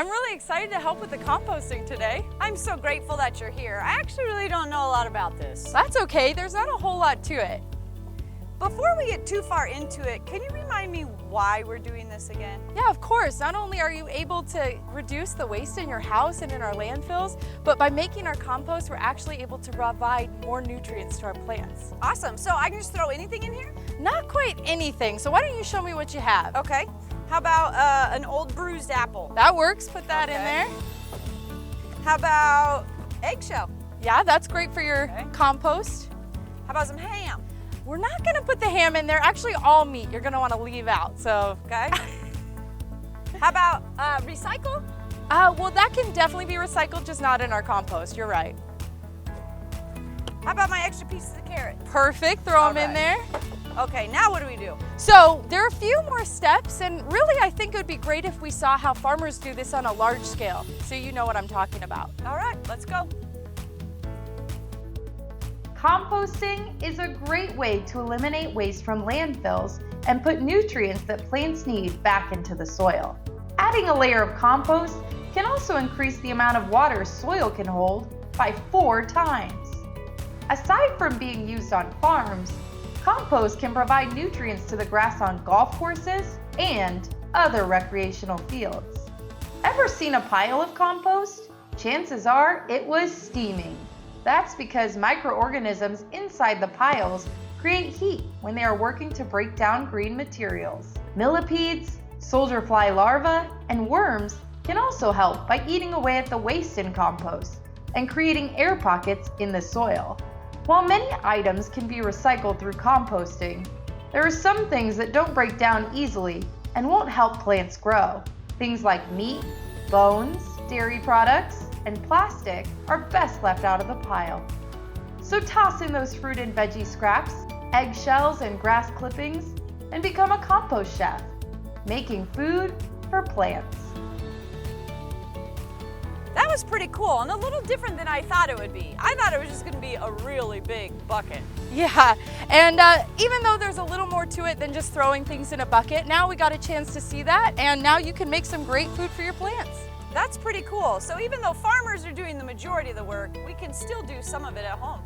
I'm really excited to help with the composting today. I'm so grateful that you're here. I actually really don't know a lot about this. That's okay, there's not a whole lot to it. Before we get too far into it, can you remind me why we're doing this again? Yeah, of course. Not only are you able to reduce the waste in your house and in our landfills, but by making our compost, we're actually able to provide more nutrients to our plants. Awesome, so I can just throw anything in here? Not quite anything, so why don't you show me what you have? Okay, how about an old bruised apple? That works, put that in there. How about eggshell? Yeah, that's great for your compost. How about some ham? We're not gonna put the ham in there. Actually, all meat you're gonna wanna leave out, so. Okay. How about recycle? Well, that can definitely be recycled, just not in our compost, you're right. How about my extra pieces of carrot? Perfect, throw them in there. Okay, now what do we do? So there are a few more steps, and really I think it would be great if we saw how farmers do this on a large scale, so you know what I'm talking about. All right, let's go. Composting is a great way to eliminate waste from landfills and put nutrients that plants need back into the soil. Adding a layer of compost can also increase the amount of water soil can hold by 4 times. Aside from being used on farms, compost can provide nutrients to the grass on golf courses and other recreational fields. Ever seen a pile of compost? Chances are it was steaming. That's because microorganisms inside the piles create heat when they are working to break down green materials. Millipedes, soldier fly larvae, and worms can also help by eating away at the waste in compost and creating air pockets in the soil. While many items can be recycled through composting, there are some things that don't break down easily and won't help plants grow. Things like meat, bones, dairy products, and plastic are best left out of the pile. So toss in those fruit and veggie scraps, eggshells, and grass clippings, and become a compost chef, making food for plants. That was pretty cool and a little different than I thought it would be. I thought it was just gonna be a really big bucket. Yeah, and even though there's a little more to it than just throwing things in a bucket, now we got a chance to see that, and now you can make some great food for your plants. That's pretty cool. So even though farmers are doing the majority of the work, we can still do some of it at home.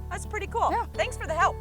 That's pretty cool. Yeah. Thanks for the help.